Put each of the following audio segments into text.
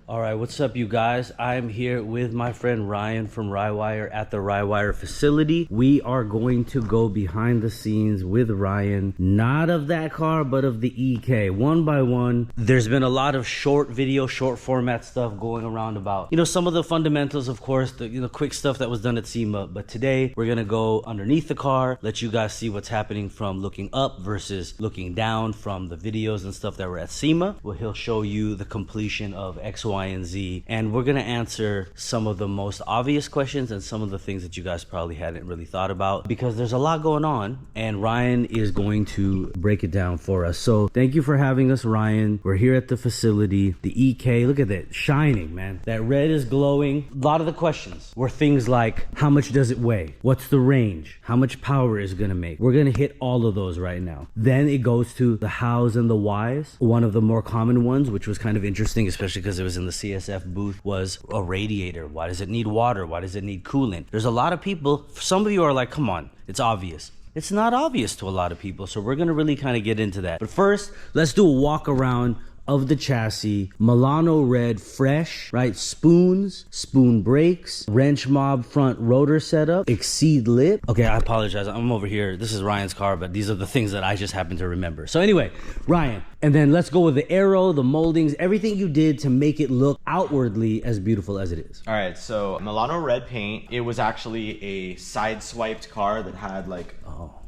All right, what's up, you guys? I'm here with my friend Ryan from RYWIRE at the RYWIRE facility. We are going to go behind the scenes with Ryan, not of that car, but of the EK, one by one. There's been a lot of short video, short format stuff going around about, some of the fundamentals, of course, the quick stuff that was done at SEMA. But today we're gonna go underneath the car, let you guys see what's happening from looking up versus looking down from the videos and stuff that were at SEMA. Well, he'll show you the completion of X, Y, and Z, and we're gonna answer some of the most obvious questions and some of the things that you guys probably hadn't really thought about, because there's a lot going on and Ryan is going to break it down for us. So thank you for having us, Ryan. We're here at the facility. The EK, look at that, shining, man. That red is glowing. A lot of the questions were things like, how much does it weigh? What's the range? How much power is it gonna make? We're gonna hit all of those right now. Then it goes to the hows and the whys. One of the more common ones, which was kind of interesting, especially because it was in the CSF booth, was a radiator. Why does it need water? Why does it need coolant? There's a lot of people, some of you are like, come on, it's obvious. It's not obvious to a lot of people, so we're gonna really kind of get into that. But first, let's do a walk around of the chassis. Milano red, fresh, right? Spoons, spoon brakes, wrench mob front rotor setup, exceed lip. Okay, I apologize, I'm over here. This is Ryan's car, but these are the things that I just happen to remember. So anyway, Ryan, and then let's go with the aero, the moldings, everything you did to make it look outwardly as beautiful as it is. All right, so Milano red paint. It was actually a side swiped car that had like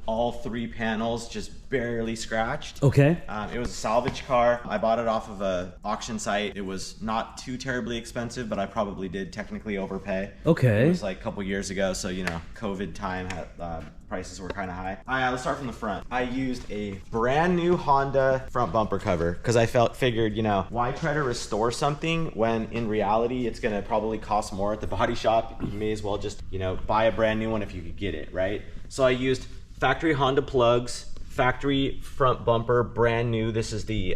all three panels just barely scratched. Okay. It was a salvage car. I bought it off of a auction site. It was not too terribly expensive, but I probably did technically overpay. Okay. It was like a couple years ago, so COVID time had prices were kind of high. Let's start from the front. I used a brand new Honda front bumper cover because I figured, why try to restore something when in reality it's gonna probably cost more at the body shop? You may as well just, buy a brand new one if you could get it, right? So I used factory Honda plugs, factory front bumper, brand new. This is the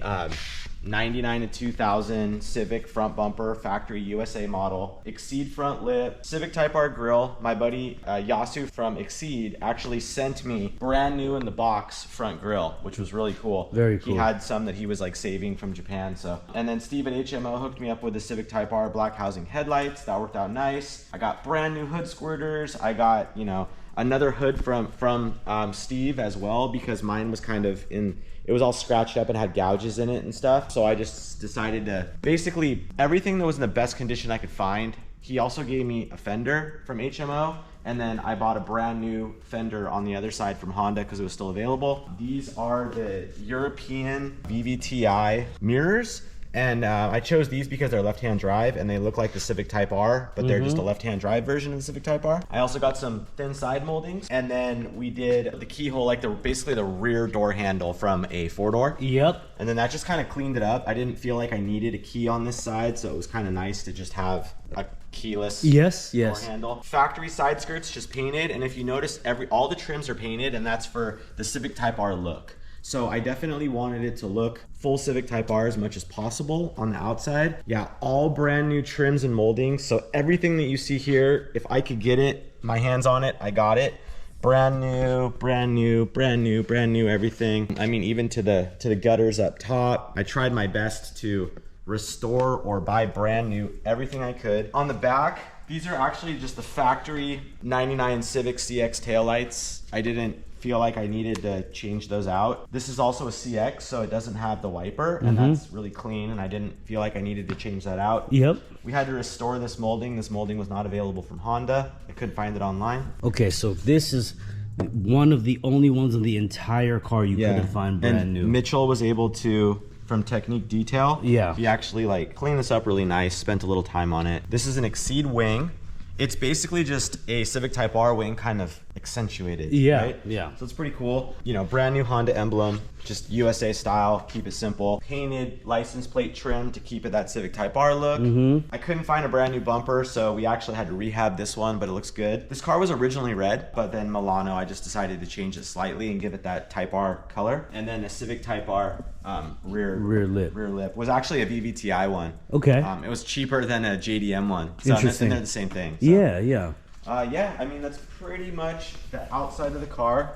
99 to 2000 Civic front bumper, factory USA model, Exceed front lip, Civic Type R grille. My buddy Yasu from Exceed actually sent me brand new in the box front grille, which was really cool. Very cool. He had some that he was like saving from Japan. So, and then Steve at HMO hooked me up with the Civic Type R black housing headlights. That worked out nice. I got brand new hood squirters. I got, another hood from Steve as well, because mine was kind of it was all scratched up and had gouges in it and stuff. So I just decided to basically everything that was in the best condition I could find. He also gave me a fender from HMO, and then I bought a brand new fender on the other side from Honda because it was still available. These are the European VVTi mirrors. And I chose these because they're left-hand drive and they look like the Civic Type R, but they're just a left-hand drive version of the Civic Type R. I also got some thin side moldings, and then we did the keyhole, like basically the rear door handle from a four-door. Yep. And then that just kind of cleaned it up. I didn't feel like I needed a key on this side, so it was kind of nice to just have a keyless door handle. Factory side skirts just painted, and if you notice, all the trims are painted, and that's for the Civic Type R look. So I definitely wanted it to look full Civic Type R as much as possible on the outside. Yeah, all brand new trims and moldings. So everything that you see here, if I could get it, my hands on it, I got it. Brand new, brand new, brand new, brand new, everything. I mean, even to the gutters up top. I tried my best to restore or buy brand new everything I could. On the back, these are actually just the factory 99 Civic CX taillights. I didn't feel like I needed to change those out. This is also a CX, so it doesn't have the wiper, and that's really clean, and I didn't feel like I needed to change that out. Yep. We had to restore this molding. This molding was not available from Honda. I couldn't find it online. Okay, so this is one of the only ones in the entire car you couldn't find brand new. Mitchell was able to, from Technique Detail, yeah, he actually cleaned this up really nice, spent a little time on it. This is an Exceed wing. It's basically just a Civic Type R wing kind of accentuated, right? Yeah. So it's pretty cool. Brand new Honda emblem, just USA style, keep it simple. Painted license plate trim to keep it that Civic Type R look. I couldn't find a brand new bumper, so we actually had to rehab this one, but it looks good. This car was originally red, but then Milano, I just decided to change it slightly and give it that Type R color. And then the Civic Type R rear lip was actually a VVTi one. Okay. It was cheaper than a JDM one. So Interesting. And they're the same thing. So. Yeah. I mean, that's pretty much the outside of the car.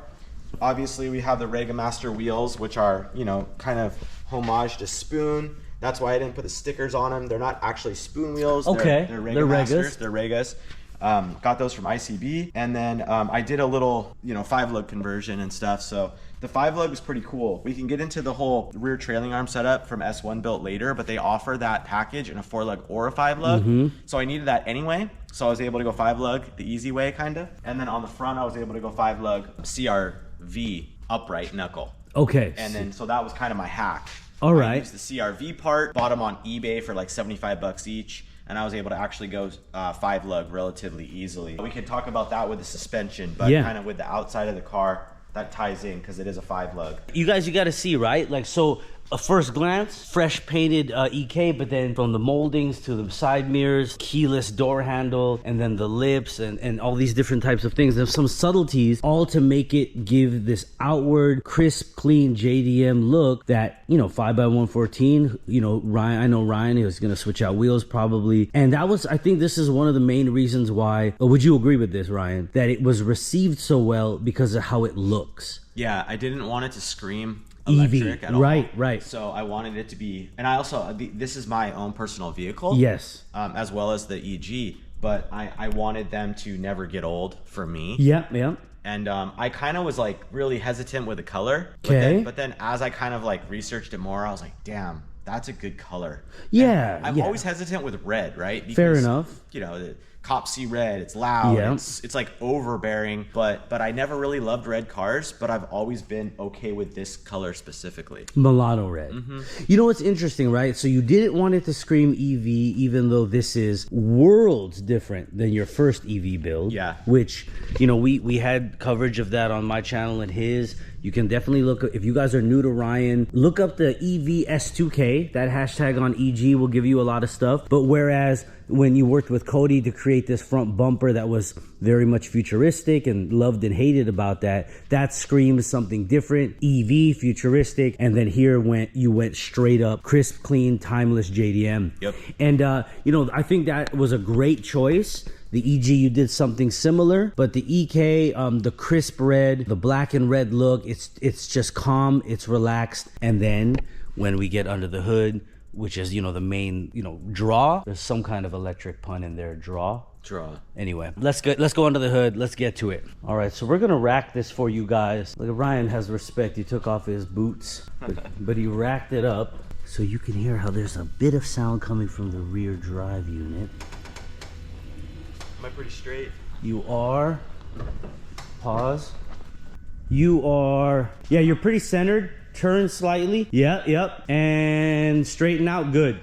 Obviously, we have the Regamaster wheels, which are, kind of homage to Spoon. That's why I didn't put the stickers on them. They're not actually spoon wheels. Okay, they're Regas. They're Regas. Got those from ICB, and then I did a little, 5-lug conversion and stuff. So the 5-lug was pretty cool. We can get into the whole rear trailing arm setup from S1 built later, but they offer that package in a 4-lug or a 5-lug. So I needed that anyway. So I was able to go 5-lug the easy way, kind of. And then on the front, I was able to go 5-lug CRV upright knuckle. Okay. And then so that was kind of my hack. All right. I used the CRV part, bought them on eBay for like 75 bucks each. And I was able to actually go 5-lug relatively easily. We could talk about that with the suspension, but kind of with the outside of the car, that ties in because it is a 5-lug. You guys, you got to see, right? Like, so a first glance, fresh painted EK, but then from the moldings to the side mirrors, keyless door handle, and then the lips and all these different types of things. There's some subtleties, all to make it give this outward, crisp, clean JDM look that, 5x114, Ryan, I know Ryan is going to switch out wheels probably. And that was, I think this is one of the main reasons why, would you agree with this, Ryan, that it was received so well because of how it looks? Yeah, I didn't want it to scream electric at all. Right. So I wanted it to be, and I also, this is my own personal vehicle. Yes. As well as the EG, but I wanted them to never get old for me. Yeah. And I kind of was like really hesitant with the color. Okay. But then as I kind of like researched it more, I was like, damn, that's a good color. Yeah. And I'm always hesitant with red, right? Because, fair enough. The cops see red, it's loud, it's like overbearing, but I never really loved red cars, but I've always been okay with this color specifically. Milano red. You know what's interesting, right? So you didn't want it to scream EV, even though this is worlds different than your first EV build. Yeah. Which, we had coverage of that on my channel and his. You can definitely look, if you guys are new to Ryan, look up the EVS2K. That hashtag on EG will give you a lot of stuff. But whereas when you worked with Cody to create this front bumper that was very much futuristic and loved and hated about that screams something different. EV, futuristic, and then here you went straight up crisp, clean, timeless JDM. Yep. And I think that was a great choice. The EG, you did something similar, but the EK, the crisp red, the black and red look, it's just calm, it's relaxed. And then when we get under the hood, which is, the main, draw, there's some kind of electric pun in there, draw. Anyway, let's go under the hood. Let's get to it. All right, so we're gonna rack this for you guys. Look, Ryan has respect. He took off his boots, but he racked it up so you can hear how there's a bit of sound coming from the rear drive unit. Am I pretty straight? You are. Pause. You are. Yeah, you're pretty centered. Turn slightly. Yep. And straighten out. Good.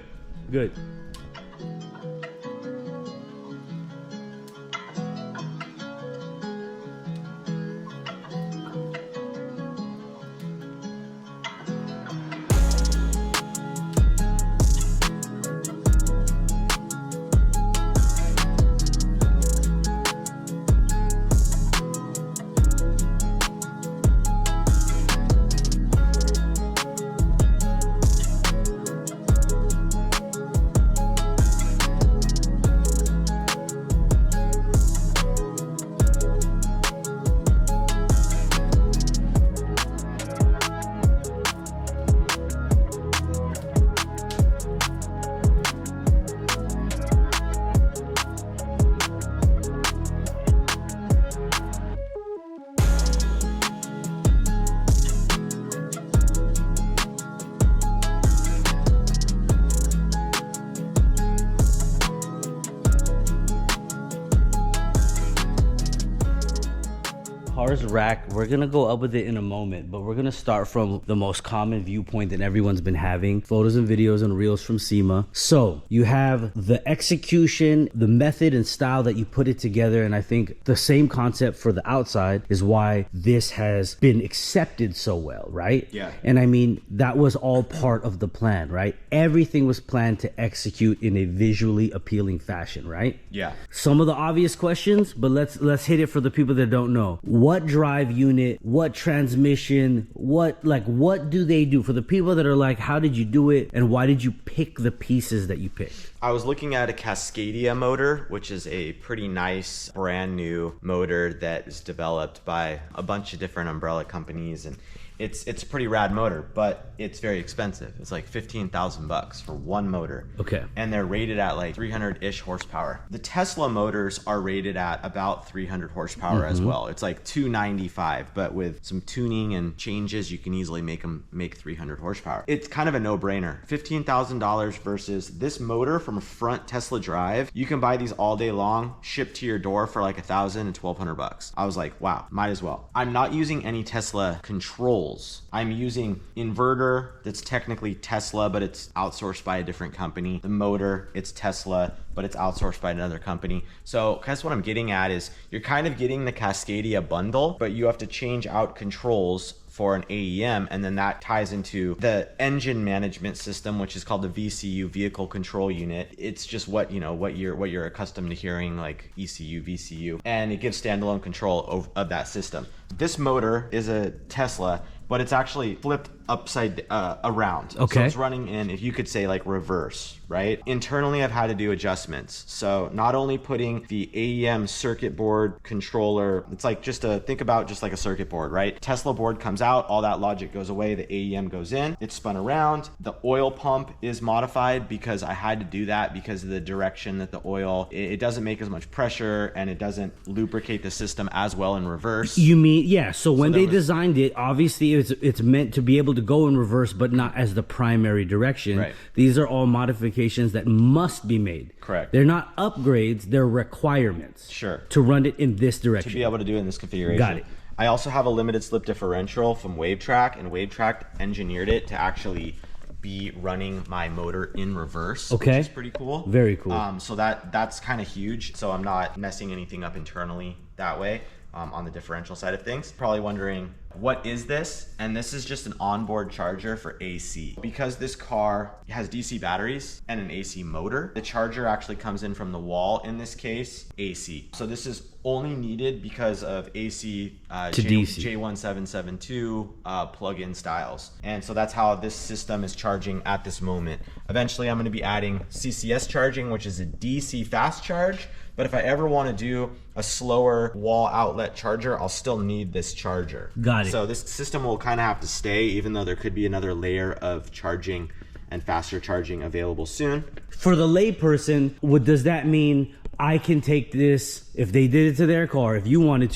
Cars rack, we're gonna go up with it in a moment, but we're gonna start from the most common viewpoint that everyone's been having, photos and videos and reels from SEMA. So you have the execution, the method and style that you put it together, and I think the same concept for the outside is why this has been accepted so well, right? Yeah. And I mean, that was all part of the plan, right? Everything was planned to execute in a visually appealing fashion, right? Yeah. Some of the obvious questions, but let's hit it for the people that don't know. What drive unit, what transmission, what do they do? For the people that are like, how did you do it and why did you pick the pieces that you picked? I was looking at a Cascadia motor, which is a pretty nice brand new motor that is developed by a bunch of different umbrella companies, and It's a pretty rad motor, but it's very expensive. It's like $15,000 for one motor. Okay. And they're rated at like 300-ish horsepower. The Tesla motors are rated at about 300 horsepower as well. It's like 295, but with some tuning and changes, you can easily make 300 horsepower. It's kind of a no-brainer. $15,000 versus this motor from a front Tesla drive. You can buy these all day long, shipped to your door for like $1,000 and $1,200. I was like, wow, might as well. I'm not using any Tesla controls. I'm using inverter that's technically Tesla, but it's outsourced by a different company. The motor, it's Tesla, but it's outsourced by another company. So that's what I'm getting at is you're kind of getting the Cascadia bundle, but you have to change out controls for an AEM, and then that ties into the engine management system, which is called the VCU, vehicle control unit. It's just what you're accustomed to hearing, like ECU, VCU, and it gives standalone control of that system. This motor is a Tesla, but it's actually flipped upside around. Okay. So it's running in, if you could say, like reverse, right? Internally, I've had to do adjustments. So not only putting the AEM circuit board controller, it's like think about just like a circuit board, right? Tesla board comes out, all that logic goes away, the AEM goes in, it's spun around. The oil pump is modified because I had to do that because of the direction that the oil, it doesn't make as much pressure and it doesn't lubricate the system as well in reverse. You mean, yeah, so when they designed it, obviously it's meant to be able to go in reverse, but not as the primary direction. Right. These are all modifications that must be made. Correct. They're not upgrades, they're requirements. Sure. To run it in this direction. To be able to do it in this configuration. Got it. I also have a limited slip differential from WaveTrack, and WaveTrack engineered it to actually be running my motor in reverse, okay, which is pretty cool. Very cool. So that's kind of huge. So I'm not messing anything up internally that way. On the differential side of things. Probably wondering, what is this? And this is just an onboard charger for AC. Because this car has DC batteries and an AC motor, the charger actually comes in from the wall, in this case, AC. So this is only needed because of AC to DC. J1772 plug-in styles. And so that's how this system is charging at this moment. Eventually I'm gonna be adding CCS charging, which is a DC fast charge. But if I ever want to do a slower wall outlet charger, I'll still need this charger. Got it. So this system will kind of have to stay, even though there could be another layer of charging and faster charging available soon. For the layperson, does that mean I can take this, if they did it to their car, if you wanted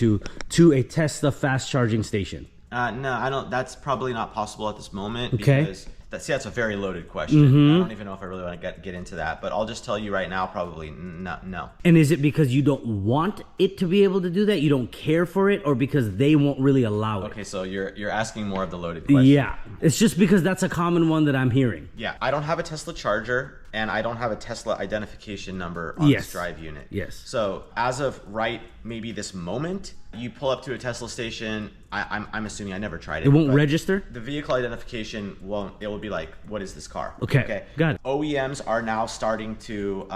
to a Tesla fast charging station? No, I don't. That's probably not possible at this moment. Okay. Because that's a very loaded question. I don't even know if I really want to get into that, but I'll just tell you right now, probably no. And is it because you don't want it to be able to do that? You don't care for it, or because they won't really allow it? Okay, so you're asking more of the loaded question. Yeah, it's just because that's a common one that I'm hearing. Yeah, I don't have a Tesla charger, and I don't have a Tesla identification number on this drive unit. Yes. So as of maybe this moment, you pull up to a Tesla station. I'm assuming, I never tried it. It won't register? The vehicle identification won't. It will be like, what is this car? Okay, got it. OEMs are now starting to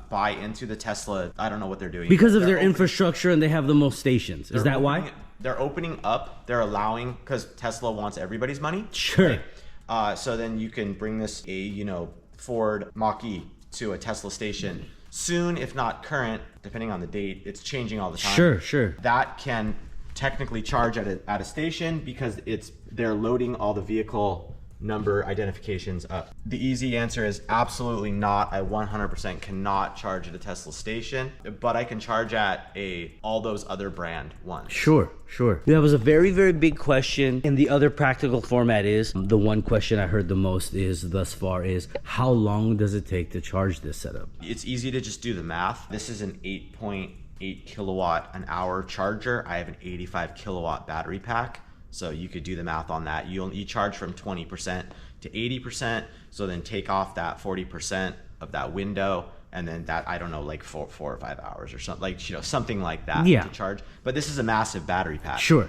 buy into the Tesla. I don't know what they're doing. Because of their infrastructure, and they have the most stations. Is that why? They're opening up. They're allowing, because Tesla wants everybody's money. Sure. Right? So then you can bring this Ford Mach-E to a Tesla station soon, if not current, depending on the date. It's changing all the time. Sure. That can technically charge at a station because they're loading all the vehicle number identifications up. The easy answer is absolutely not. I 100% cannot charge at a Tesla station, but I can charge at all those other brand ones. Sure. That was a very, very big question. And the other practical format is, the one question I heard the most thus far is, how long does it take to charge this setup? It's easy to just do the math. This is an 8.8 kilowatt an hour charger. I have an 85 kilowatt battery pack. So you could do the math on that. You charge from 20% to 80%. So then take off that 40% of that window, and then that, I don't know, like 4 or 5 hours or something, something like that to charge. But this is a massive battery pack. Sure.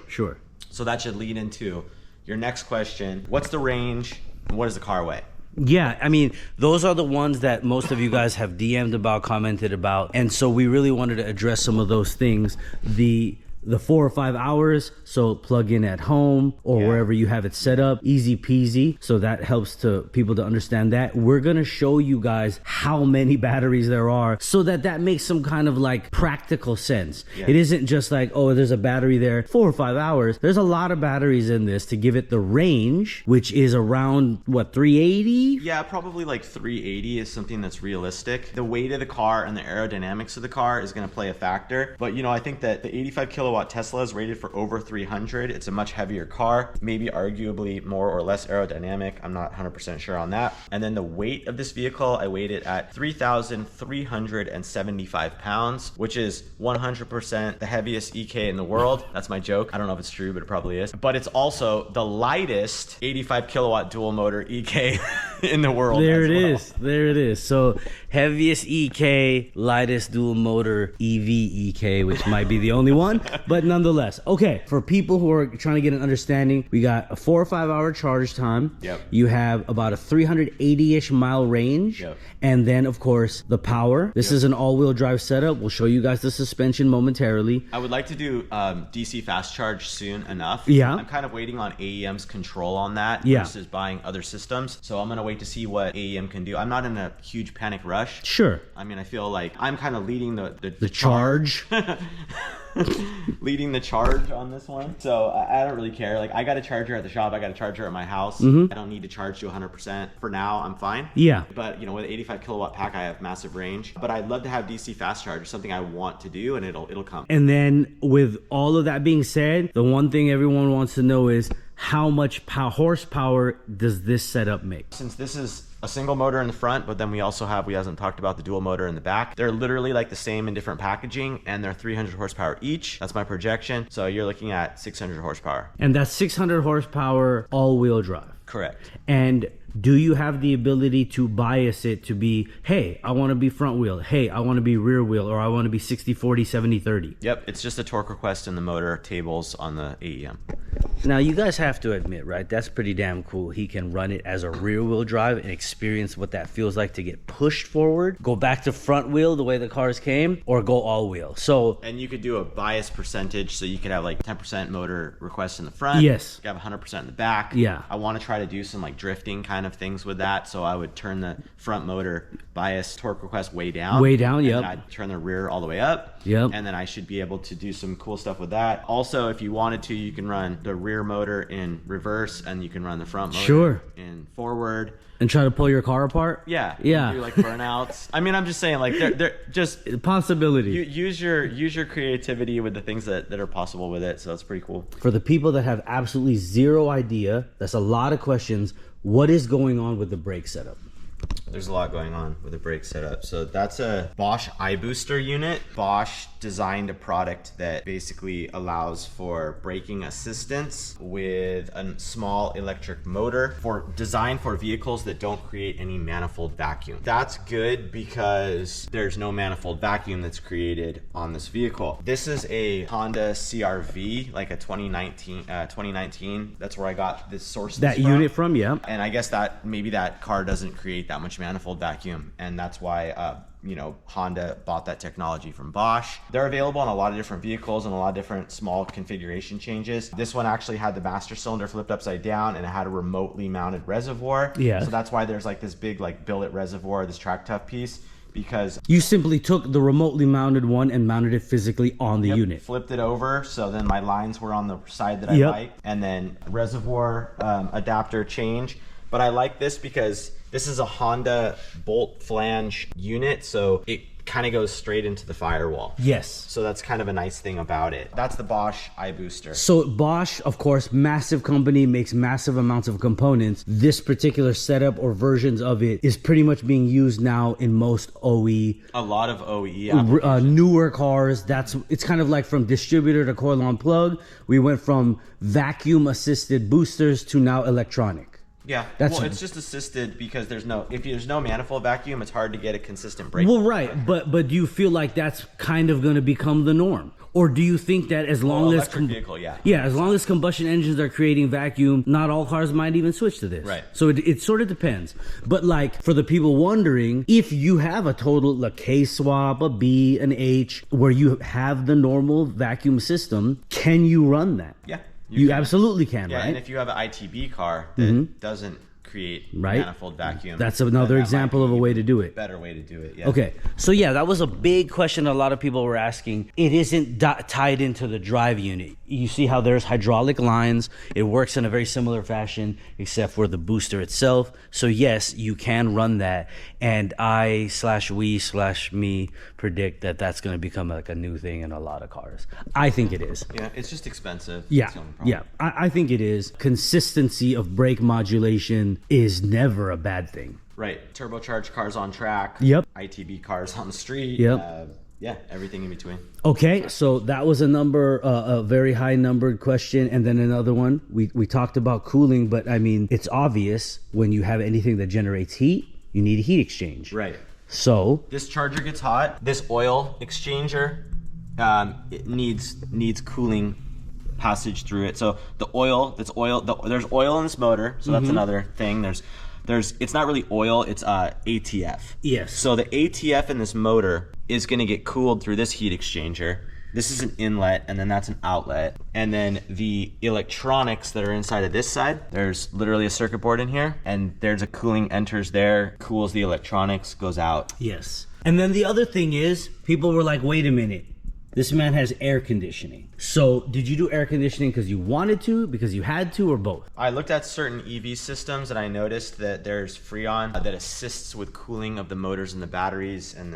So that should lead into your next question. What's the range and what does the car weigh? Yeah, I mean, those are the ones that most of you guys have DM'd about, commented about. And so we really wanted to address some of those things. The the 4 or 5 hours, so plug in at home or wherever you have it set up, easy peasy. So that helps to people to understand that. We're gonna show you guys how many batteries there are so that makes some kind of like practical sense. It isn't just like, oh, there's a battery there, 4 or 5 hours. There's a lot of batteries in this to give it the range, which is around what, 380? Yeah, probably like 380 is something that's realistic. The weight of the car and the aerodynamics of the car is going to play a factor. But you know, I think that the 85 kilowatt Tesla is rated for over 300. It's a much heavier car, maybe arguably more or less aerodynamic. I'm not 100% sure on that. And then the weight of this vehicle, I weighed it at 3,375 pounds, which is 100% the heaviest EK in the world. That's my joke. I don't know if it's true, but it probably is. But it's also the lightest 85 kilowatt dual motor EK in the world. There it is. There it is. So heaviest EK, lightest dual motor EV EK, which might be the only one, but nonetheless. Okay, for people who are trying to get an understanding, we got a 4 or 5 hour charge time. You have about a 380-ish mile range. And then of course the power. This is an all-wheel drive setup. We'll show you guys the suspension momentarily. I would like to do DC fast charge soon enough. I'm kind of waiting on AEM's control on that versus buying other systems. So I'm gonna wait to see what AEM can do. I'm not in a huge panic rush. Sure. I mean, I feel like I'm kind of leading the charge. Leading the charge on this one. So I don't really care. Like, I got a charger at the shop. I got a charger at my house. I don't need to charge to 100%. For now, I'm fine. But you know, with an 85 kilowatt pack, I have massive range. But I'd love to have DC fast charge. It's something I want to do, and it'll come. And then with all of that being said, the one thing everyone wants to know is how much horsepower does this setup make? Since this is a single motor in the front, but then we hasn't talked about the dual motor in the back. They're literally like the same in different packaging, and they're 300 horsepower each. That's my projection. So you're looking at 600 horsepower. And that's 600 horsepower all-wheel drive. Correct. And do you have the ability to bias it to be, hey, I want to be front wheel, hey, I want to be rear wheel, or I want to be 60-40, 70-30? Yep, it's just a torque request in the motor tables on the AEM. Now, you guys have to admit, right, that's pretty damn cool. He can run it as a rear wheel drive and experience what that feels like to get pushed forward, go back to front wheel the way the cars came, or go all wheel. So, and you could do a bias percentage, so you could have like 10% motor request in the front. Yes. You have 100% in the back. Yeah. I want to try to do some like drifting kind of things with that, so I would turn the front motor bias torque request way down. Way down, and then I'd turn the rear all the way up. And then I should be able to do some cool stuff with that. Also, if you wanted to, you can run the rear motor in reverse, and you can run the front motor in forward. And try to pull your car apart? Yeah. Do like burnouts. I mean, I'm just saying, like, they're just possibility. Use your creativity with the things that are possible with it. So that's pretty cool. For the people that have absolutely zero idea, that's a lot of questions. What is going on with the brake setup? There's a lot going on with the brake setup. So that's a Bosch iBooster unit. Bosch designed a product that basically allows for braking assistance with a small electric motor designed for vehicles that don't create any manifold vacuum. That's good because there's no manifold vacuum that's created on this vehicle. This is a Honda CR-V, like a 2019. That's where I got this source. That unit from, yeah. And I guess that maybe that car doesn't create that much manifold vacuum, and that's why you know, Honda bought that technology from Bosch. They're available on a lot of different vehicles and a lot of different small configuration changes. This one actually had the master cylinder flipped upside down, and it had a remotely mounted reservoir. So that's why there's like this big like billet reservoir, this track tough piece, because you simply took the remotely mounted one and mounted it physically on the unit. Flipped it over, so then my lines were on the side that I like, and then reservoir adapter change. But I like this because this is a Honda bolt flange unit, so it kind of goes straight into the firewall. Yes. So that's kind of a nice thing about it. That's the Bosch iBooster. So Bosch, of course, massive company, makes massive amounts of components. This particular setup or versions of it is pretty much being used now in most OE. A lot of OE newer cars. It's kind of like from distributor to coil on plug. We went from vacuum assisted boosters to now electronic. Yeah, well, it's just assisted because if there's no manifold vacuum, it's hard to get a consistent brake. Well, right, but do you feel like that's kind of going to become the norm? Or do you think that as long as electric vehicle, as long as combustion engines are creating vacuum, not all cars might even switch to this. Right. So it sort of depends. But like for the people wondering, if you have a total K swap, a B, an H, where you have the normal vacuum system, can you run that? Yeah. You absolutely can, right? And if you have an ITB car that doesn't create manifold vacuum, that's another example of a way to do it. Better way to do it. Yeah. Okay, so yeah, that was a big question a lot of people were asking. It isn't tied into the drive unit. You see how there's hydraulic lines. It works in a very similar fashion, except for the booster itself. So yes, you can run that. And we/me predict that that's going to become like a new thing in a lot of cars. I think it is. Yeah, it's just expensive. Yeah, I think it is. Consistency of brake modulation is never a bad thing. Right. Turbocharged cars on track. Yep. ITB cars on the street. Yep. Yeah, everything in between. Okay, so that was a very high numbered question. And then another one, we talked about cooling, but I mean, it's obvious when you have anything that generates heat, you need a heat exchange. Right. So this charger gets hot. This oil exchanger, it needs cooling passage through it. So there's oil in this motor. So that's another thing. It's not really oil, it's ATF. Yes. So the ATF in this motor is going to get cooled through this heat exchanger. This is an inlet, and then that's an outlet. And then the electronics that are inside of this side, there's literally a circuit board in here, and there's a cooling enters there, cools the electronics, goes out. Yes. And then the other thing is, people were like, wait a minute, this man has air conditioning. So did you do air conditioning because you wanted to, because you had to, or both? I looked at certain EV systems and I noticed that there's Freon that assists with cooling of the motors and the batteries and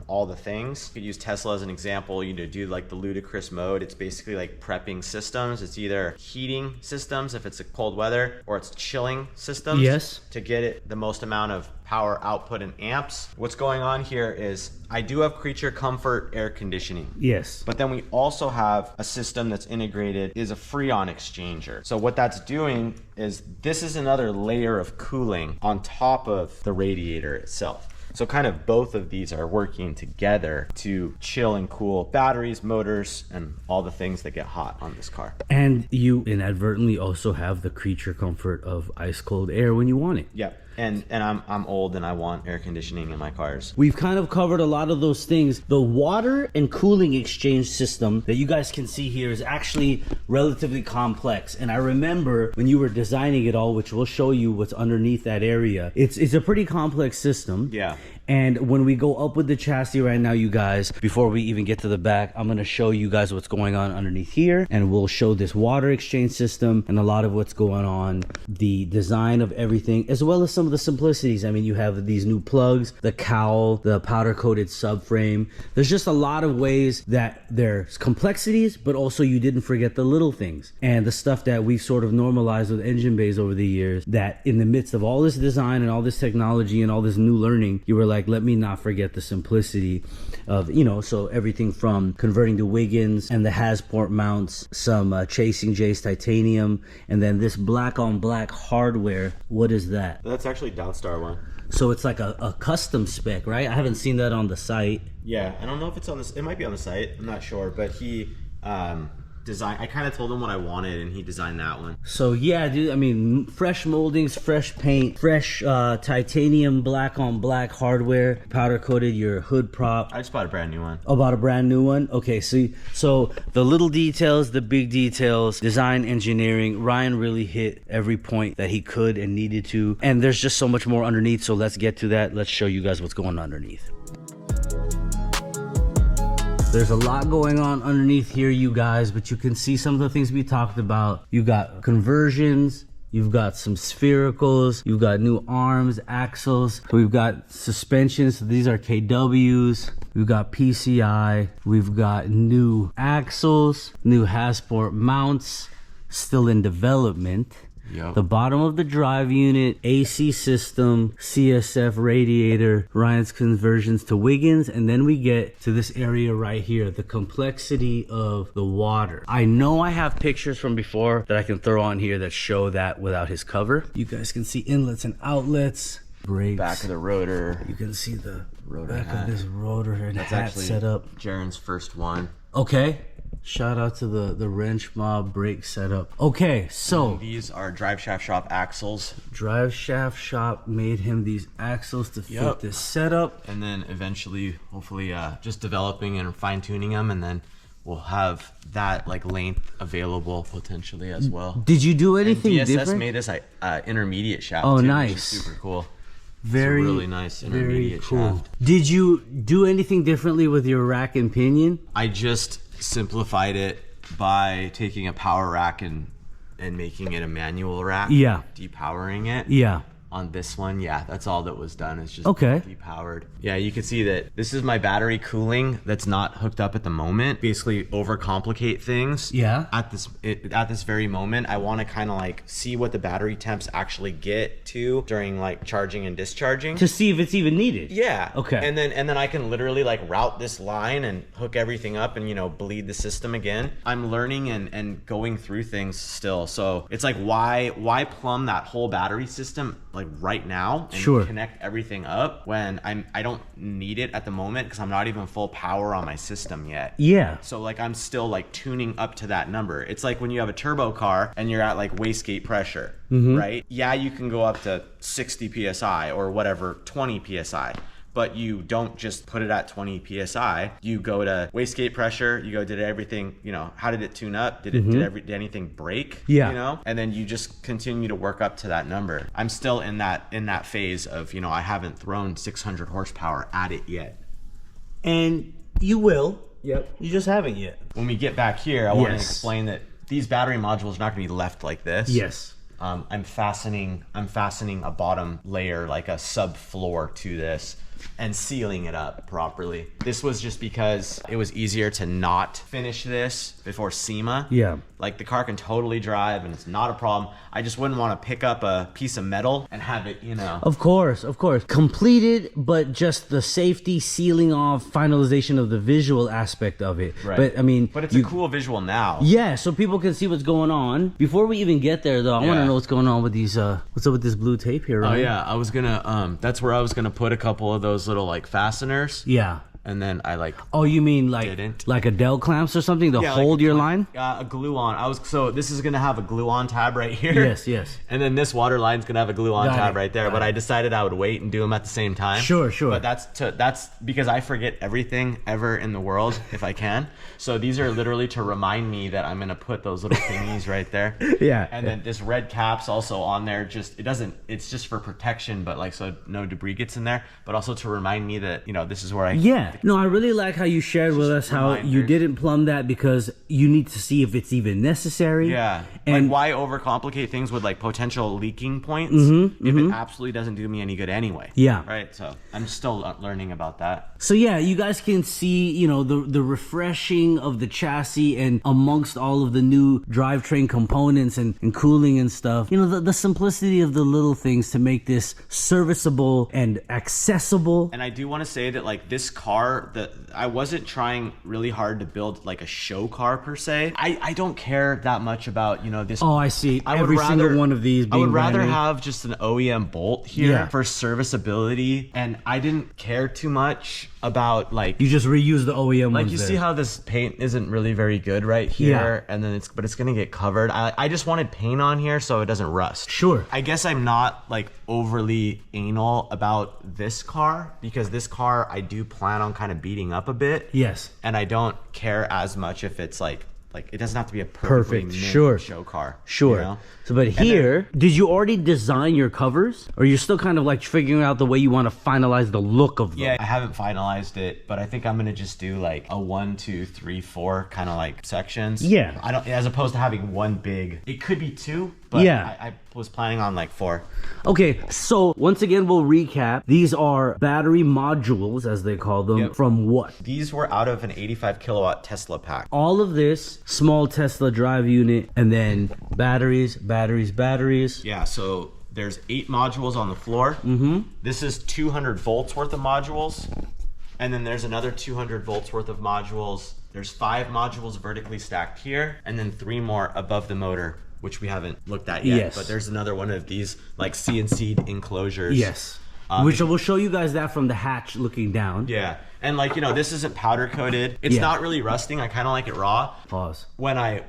all the things. You could use Tesla as an example. You do like the ludicrous mode. It's basically like prepping systems. It's either heating systems if it's a cold weather, or it's chilling systems. Yes. To get it the most amount of power output in amps. What's going on here is I do have Creature Comfort air conditioning. Yes. But then we also have a system that's integrated is a Freon exchanger. So what that's doing is this is another layer of cooling on top of the radiator itself. So kind of both of these are working together to chill and cool batteries, motors, and all the things that get hot on this car. And you inadvertently also have the Creature Comfort of ice cold air when you want it. Yeah. And I'm old and I want air conditioning in my cars. We've kind of covered a lot of those things. The water and cooling exchange system that you guys can see here is actually relatively complex. And I remember when you were designing it all, which we'll show you what's underneath that area. It's a pretty complex system. Yeah. And when we go up with the chassis right now, you guys, before we even get to the back, I'm going to show you guys what's going on underneath here. And we'll show this water exchange system and a lot of what's going on, the design of everything, as well as some of the simplicities. I mean, you have these new plugs, the cowl, the powder coated subframe. There's just a lot of ways that there's complexities, but also you didn't forget the little things and the stuff that we've sort of normalized with engine bays over the years, that in the midst of all this design and all this technology and all this new learning, you were like, let me not forget the simplicity of, so everything from converting the Wiggins and the Hasport mounts, some Chasing J's titanium, and then this black on black hardware. What is that? That's actually Downstar one. So it's like a custom spec, right? I haven't seen that on the site. Yeah, I don't know if it's on this. It might be on the site. I'm not sure, but he I kind of told him what I wanted and he designed that one. So yeah, dude, I mean, fresh moldings, fresh paint, fresh titanium black on black hardware, powder coated your hood prop. I just bought a brand new one. Oh, bought a brand new one? Okay, so the little details, the big details, design, engineering, Ryan really hit every point that he could and needed to. And there's just so much more underneath, so let's get to that. Let's show you guys what's going on underneath. There's a lot going on underneath here, you guys, but you can see some of the things we talked about. You got conversions, you've got some sphericals, you've got new arms, axles. So we've got suspensions, so these are KWs. We've got PCI, we've got new axles, new Hasport mounts, still in development. Yep. The bottom of the drive unit, AC system, CSF radiator, Ryan's conversions to Wiggins, and then we get to this area right here, the complexity of the water. I know I have pictures from before that I can throw on here that show that without his cover. You guys can see inlets and outlets, brakes. Back of the rotor. You can see the Rotor back hat. of this rotor and That's hat actually setup. Jaren's first one. Okay. Shout out to the wrench mob brake setup. Okay, so these are drive shaft shop axles. drive shaft shop made him these axles to fit this setup. And then eventually, hopefully, just developing and fine tuning them, and then we'll have that like length available potentially as well. Did you do anything and DSS different? made us intermediate shaft. Oh, too, nice. Which is super cool. Very, it's a really nice intermediate shaft. Did you do anything differently with your rack and pinion? I just simplified it by taking a power rack and making it a manual rack. Yeah. Depowering it. Yeah. On this one, yeah, that's all that was done. It's just depowered. Yeah, you can see that this is my battery cooling that's not hooked up at the moment. Basically overcomplicate things. Yeah. At this very moment, I want to kind of like see what the battery temps actually get to during like charging and discharging. To see if it's even needed. Yeah. Okay. And then I can literally like route this line and hook everything up and, you know, bleed the system again. I'm learning and going through things still. So it's like, why plumb that whole battery system like right now and connect everything up when I don't need it at the moment because I'm not even full power on my system yet. Yeah. So like I'm still like tuning up to that number. It's like when you have a turbo car and you're at like wastegate pressure, right? Yeah, you can go up to 60 psi or whatever, 20 psi. But you don't just put it at 20 psi. You go to wastegate pressure. You go, did everything, you know, how did it tune up? Did anything break? Yeah. You know, and then you just continue to work up to that number. I'm still in that phase of, you know, I haven't thrown 600 horsepower at it yet. And you will. Yep. You just haven't yet. When we get back here, I want to explain that these battery modules are not going to be left like this. Yes. I'm fastening a bottom layer, like a subfloor to this, and sealing it up properly. This was just because it was easier to not finish this before SEMA. Yeah. Like the car can totally drive and it's not a problem. I just wouldn't want to pick up a piece of metal and have it, you know. Of course. Completed, but just the safety, sealing off, finalization of the visual aspect of it. Right. But I mean, but it's a cool visual now. Yeah, so people can see what's going on. Before we even get there though, I want to know what's going on with these, what's up with this blue tape here, right? Oh yeah, I was gonna, that's where I was gonna put a couple of those little like fasteners. Yeah. And then I like. Oh, you mean like Adele clamps or something to hold like, your line? A glue on. So this is gonna have a glue on tab right here. Yes. And then this water line's gonna have a glue on tab right there. But I decided I would wait and do them at the same time. Sure. But that's because I forget everything ever in the world if I can. So these are literally to remind me that I'm gonna put those little thingies right there. Yeah. And then this red cap's also on there. It's just for protection, but like so no debris gets in there. But also to remind me that, you know, this is where I. Yeah. No, I really like how you shared with us how you didn't plumb that because you need to see if it's even necessary. Yeah. And like why overcomplicate things with like potential leaking points if it absolutely doesn't do me any good anyway. Yeah. Right. So I'm still learning about that. So yeah, you guys can see, you know, the refreshing of the chassis and amongst all of the new drivetrain components and cooling and stuff, you know, the simplicity of the little things to make this serviceable and accessible. And I do want to say that like this car, I wasn't trying really hard to build like a show car per se. I don't care that much about, you know, this. Oh, I see. Every single one of these being I would rather brand new. have just an OEM bolt here for serviceability. And I didn't care too much about like. You just reuse the OEM like ones you there. see how this paint isn't really very good right here, and then it's gonna get covered. I just wanted paint on here so it doesn't rust. Sure. I guess I'm not like overly anal about this car because this car I do plan on kind of beating up a bit. Yes. And I don't care as much if it's like it doesn't have to be a perfect show car. Sure. You know? So, but here, did you already design your covers, or you're still kind of like figuring out the way you want to finalize the look of them? Yeah, I haven't finalized it, but I think I'm gonna just do like a 1, 2, 3, 4 kind of like sections. Yeah. I don't, as opposed to having one big. It could be 2. But yeah, I was planning on like 4. Okay, so once again, we'll recap. These are battery modules, as they call them, from what? These were out of an 85 kilowatt Tesla pack. All of this, small Tesla drive unit, and then batteries. Yeah, so there's 8 modules on the floor. This is 200 volts worth of modules. And then there's another 200 volts worth of modules. There's 5 modules vertically stacked here, and then 3 more above the motor, which we haven't looked at yet. Yes. But there's another one of these like CNC enclosures. Yes. Which I will show you guys that from the hatch looking down. Yeah. And like, you know, this isn't powder coated. It's not really rusting. I kind of like it raw. Pause. When I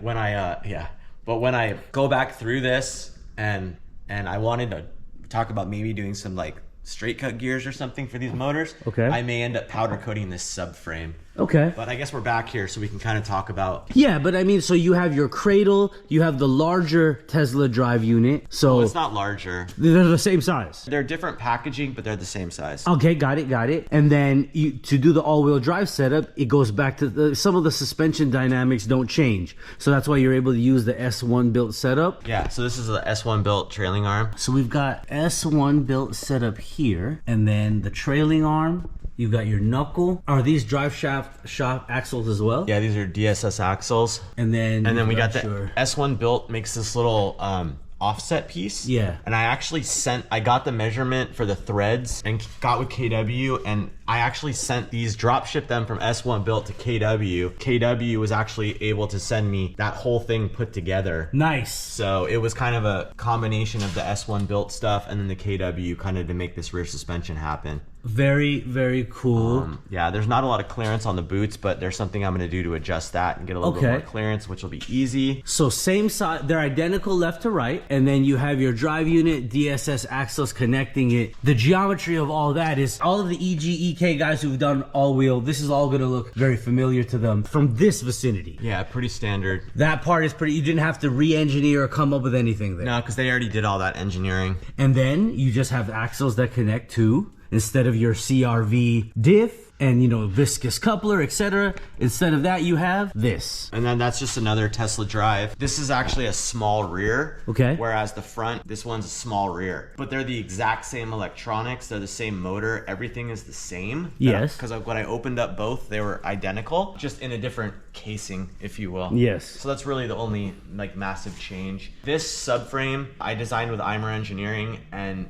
go back through this and I wanted to talk about maybe doing some like straight cut gears or something for these motors. Okay. I may end up powder coating this subframe. Okay. But I guess we're back here so we can kind of talk about. Yeah, but I mean, so you have your cradle, you have the larger Tesla drive unit. So Well, it's not larger. They're the same size. They're different packaging, but they're the same size. Okay, got it. And then to do the all-wheel drive setup, it goes back to some of the suspension dynamics don't change. So that's why you're able to use the S1 built setup. Yeah, so this is the S1 built trailing arm. So we've got S1 built setup here, and then the trailing arm. You've got your knuckle. Are these drive shaft axles as well? Yeah, these are DSS axles. And then we got the S1 built makes this little offset piece. Yeah. And I got the measurement for the threads and got with KW, and I actually drop shipped them from S1 built to KW. KW was actually able to send me that whole thing put together. Nice. So it was kind of a combination of the S1 built stuff and then the KW kind of to make this rear suspension happen. Very, very cool. Yeah, there's not a lot of clearance on the boots, but there's something I'm going to do to adjust that and get a little bit more clearance, which will be easy. So same side, they're identical left to right, and then you have your drive unit, DSS axles connecting it. The geometry of all that is all of the EK guys who've done all-wheel, this is all going to look very familiar to them from this vicinity. Yeah, pretty standard. That part is pretty, you didn't have to re-engineer or come up with anything there. No, because they already did all that engineering. And then you just have axles that connect to, instead of your CRV diff and, you know, viscous coupler, etc. Instead of that, you have this. And then that's just another Tesla drive. This is actually a small rear. Okay. Whereas the front, this one's a small rear. But they're the exact same electronics. They're the same motor. Everything is the same. Yes. Because when I opened up both, they were identical, just in a different casing, if you will. Yes. So that's really the only like massive change. This subframe I designed with Eimer Engineering, and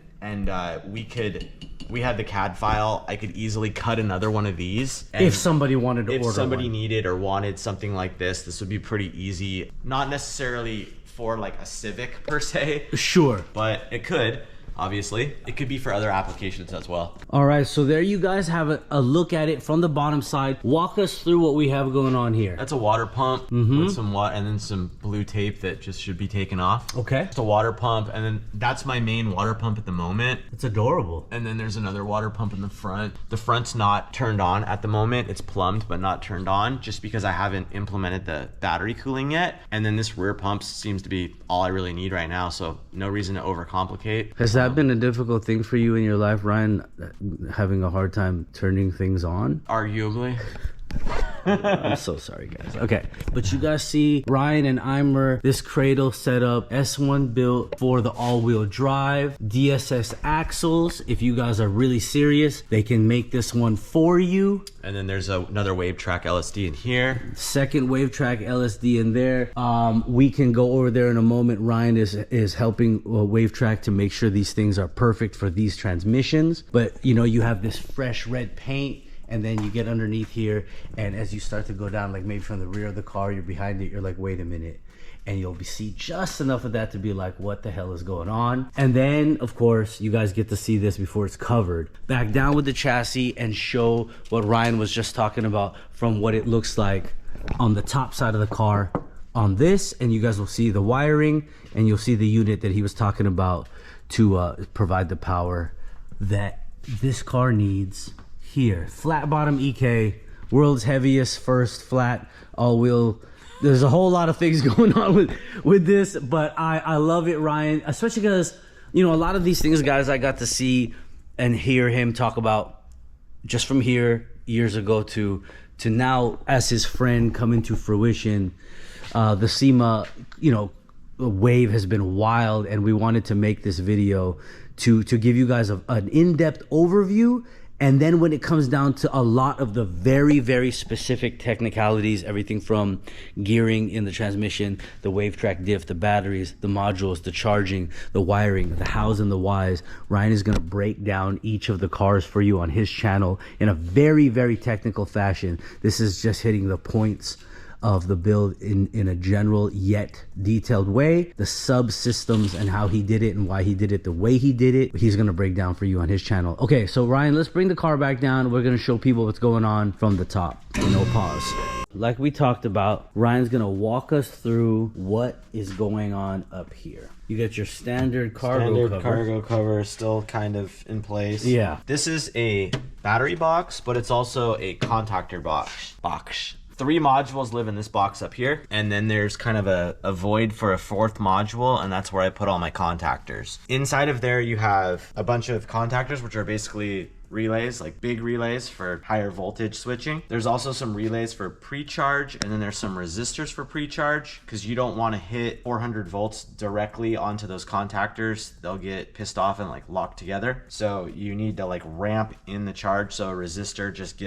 we had the CAD file. I could easily cut another one of these. If somebody wanted to order one. If somebody needed or wanted something like this would be pretty easy. Not necessarily for like a Civic per se. Sure. But it could. Obviously, it could be for other applications as well. All right, so there you guys have a look at it from the bottom side. Walk us through what we have going on here. That's a water pump with some and then some blue tape that just should be taken off. Okay. It's a water pump, and then that's my main water pump at the moment. It's adorable. And then there's another water pump in the front. The front's not turned on at the moment. It's plumbed, but not turned on, just because I haven't implemented the battery cooling yet. And then this rear pump seems to be all I really need right now, so no reason to overcomplicate. Has that been a difficult thing for you in your life, Ryan, having a hard time turning things on? Arguably. I'm so sorry, guys. Okay, but you guys see Ryan and Eimer, this cradle setup, S1 built for the all-wheel drive, DSS axles. If you guys are really serious, they can make this one for you. And then there's another WaveTrack LSD in here. Second WaveTrack LSD in there. We can go over there in a moment. Ryan is helping WaveTrack to make sure these things are perfect for these transmissions. But you know, you have this fresh red paint, and then you get underneath here, and as you start to go down, like maybe from the rear of the car, you're behind it, you're like, wait a minute. And you'll see just enough of that to be like, what the hell is going on? And then, of course, you guys get to see this before it's covered. Back down with the chassis and show what Ryan was just talking about from what it looks like on the top side of the car on this. And you guys will see the wiring, and you'll see the unit that he was talking about to provide the power that this car needs. Here, flat bottom EK, world's heaviest first flat all-wheel. There's a whole lot of things going on with this, but I love it, Ryan, especially because, you know, a lot of these things, guys, I got to see and hear him talk about just from here years ago to now as his friend coming to fruition. The SEMA, you know, wave has been wild, and we wanted to make this video to give you guys an in-depth overview. And then when it comes down to a lot of the very, very specific technicalities, everything from gearing in the transmission, the wave track diff, the batteries, the modules, the charging, the wiring, the hows and the whys, Ryan is gonna break down each of the cars for you on his channel in a very, very technical fashion. This is just hitting the points of the build in a general yet detailed way. The subsystems and how he did it and why he did it the way he did it, he's gonna break down for you on his channel. Okay, so Ryan, let's bring the car back down. We're gonna show people what's going on from the top. No pause. Like we talked about, Ryan's gonna walk us through what is going on up here. You got your standard cargo cover. Cargo cover still kind of in place. Yeah. This is a battery box, but it's also a contactor box. 3 modules live in this box up here, and then there's kind of a void for a 4th module, and that's where I put all my contactors. Inside of there you have a bunch of contactors, which are basically relays, like big relays for higher voltage switching. There's also some relays for pre-charge, and then there's some resistors for pre-charge, because you don't want to hit 400 volts directly onto those contactors. They'll get pissed off and like locked together. So you need to like ramp in the charge. So a resistor just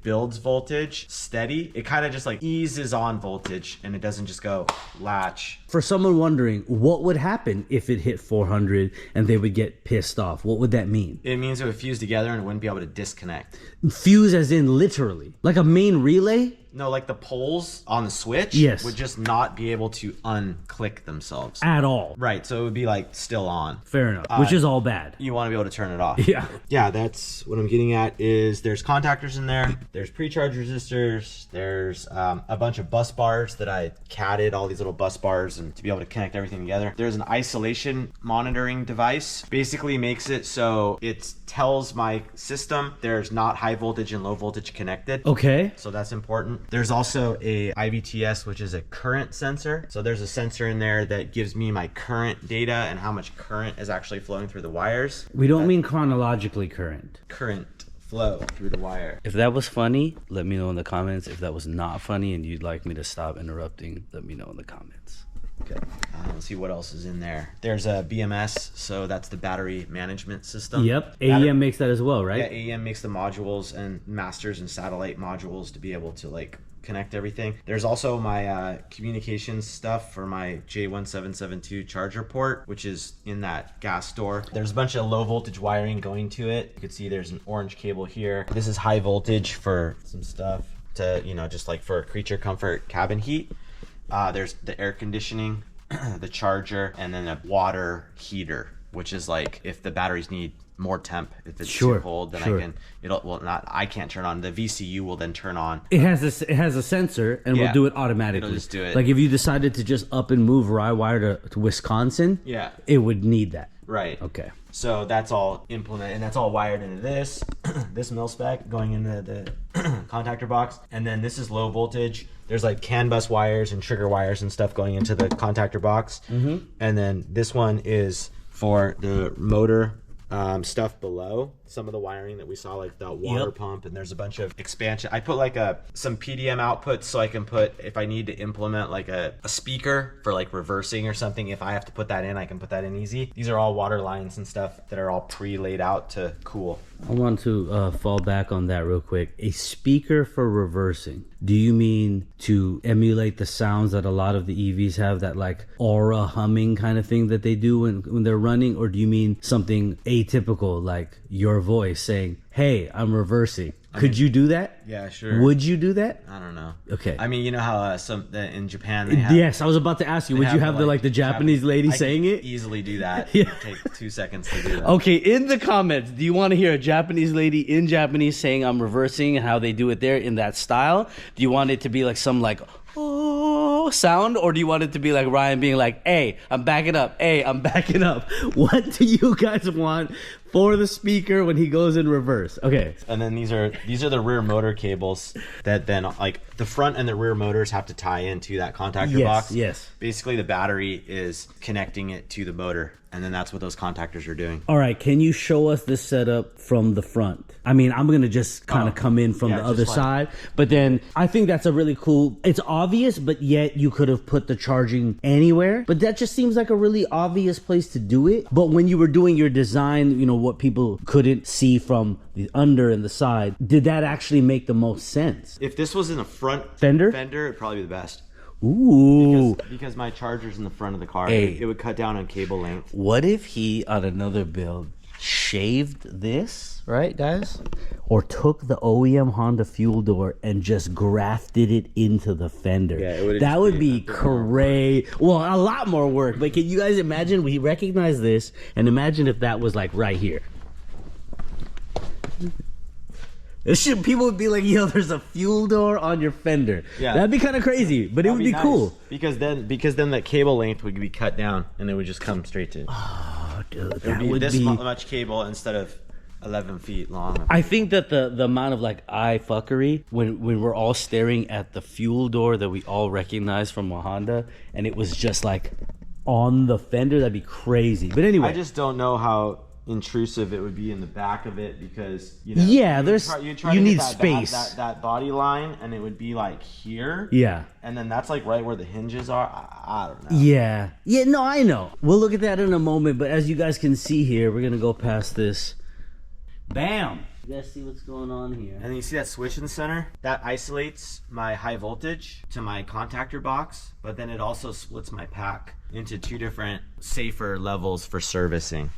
builds voltage steady. It kind of just like eases on voltage, and it doesn't just go latch. For someone wondering, what would happen if it hit 400 and they would get pissed off? What would that mean? It means it would fuse together and it wouldn't be able to disconnect. Fuse as in literally? Like a main relay? No, like the poles on the switch would just not be able to unclick themselves. At all. Right, so it would be like still on. Fair enough, which is all bad. You want to be able to turn it off. Yeah. Yeah, that's what I'm getting at is there's contactors in there. There's pre-charge resistors. There's a bunch of bus bars that I catted, all these little bus bars, and to be able to connect everything together. There's an isolation monitoring device. Basically makes it so it tells my system there's not high voltage and low voltage connected. Okay. So that's important. There's also a IVTS, which is a current sensor. So there's a sensor in there that gives me my current data and how much current is actually flowing through the wires. We don't mean chronologically current. Current flow through the wire. If that was funny, let me know in the comments. If that was not funny and you'd like me to stop interrupting, let me know in the comments. Okay, let's see what else is in there. There's a BMS, so that's the battery management system. Yep, AEM makes that as well, right? Yeah, AEM makes the modules and masters and satellite modules to be able to like connect everything. There's also my communications stuff for my J1772 charger port, which is in that gas door. There's a bunch of low voltage wiring going to it. You can see there's an orange cable here. This is high voltage for some stuff to, you know, just like for creature comfort cabin heat. There's the air conditioning, the charger, and then a water heater, which is like if the batteries need more temp, if it's too cold, then I can't turn on. The VCU will then turn on. It has a sensor and will do it automatically. It'll just do it. Like if you decided to just up and move RYWIRE to Wisconsin, it would need that. Right. Okay. So that's all implemented, and that's all wired into this, this mil spec going into the contactor box. And then this is low voltage. There's like CAN bus wires and trigger wires and stuff going into the contactor box. And then this one is for the motor stuff below. Some of the wiring that we saw, like the water pump, and there's a bunch of expansion. I put like some PDM outputs so I can put, if I need to implement like a speaker for like reversing or something, if I have to put that in, I can put that in easy. These are all water lines and stuff that are all pre-laid out to cool. I want to fall back on that real quick. A speaker for reversing. Do you mean to emulate the sounds that a lot of the EVs have, that like aura humming kind of thing that they do when they're running? Or do you mean something atypical, like your voice saying, hey, I'm reversing? Could you do that? Yeah, sure. Would you do that? I don't know. Okay. I mean, you know how in Japan they have... Yes, I was about to ask you, would you have the Japanese lady saying it? Easily do that. Yeah. Take 2 seconds to do that. Okay, in the comments, do you want to hear a Japanese lady in Japanese saying I'm reversing and how they do it there in that style? Do you want it to be like some like oh sound, or do you want it to be like Ryan being like, hey, I'm backing up, hey, I'm backing up? What do you guys want? for the speaker when he goes in reverse. Okay. And then these are the rear motor cables that then like the front and the rear motors have to tie into that contactor box. Yes. Basically the battery is connecting it to the motor, and then that's what those contactors are doing. All right, can you show us this setup from the front? I mean, I'm gonna just kind of come in from the other side, but then I think that's a really cool, it's obvious, but yet you could have put the charging anywhere, but that just seems like a really obvious place to do it. But when you were doing your design, you know, what people couldn't see from the under and the side, did that actually make the most sense? If this was in a front fender, it'd probably be the best. Ooh. Because my charger's in the front of the car. Hey. It would cut down on cable length. What if he, on another build, shaved this, right, guys? Or took the OEM Honda fuel door and just grafted it into the fender? Yeah, that would be crazy. Well, a lot more work. But can you guys imagine? We recognize this, and imagine if that was like right here. People would be like, yo, there's a fuel door on your fender. Yeah. That'd be kind of crazy, but it would be nice. Cool. Because then the cable length would be cut down and it would just come straight to. Oh, dude, that would be this much cable instead of 11 feet long. I think that the amount of like eye fuckery when we're all staring at the fuel door that we all recognize from a Honda, and it was just like on the fender, that'd be crazy. But anyway, I just don't know how intrusive it would be in the back of it, because you know, you need space, that body line, and it would be like here, and then that's like right where the hinges are. I don't know. No, I know, we'll look at that in a moment, but as you guys can see here, we're gonna go past this. Bam. You guys see what's going on here? And then you see that switch in the center? That isolates my high voltage to my contactor box, but then it also splits my pack into two different safer levels for servicing.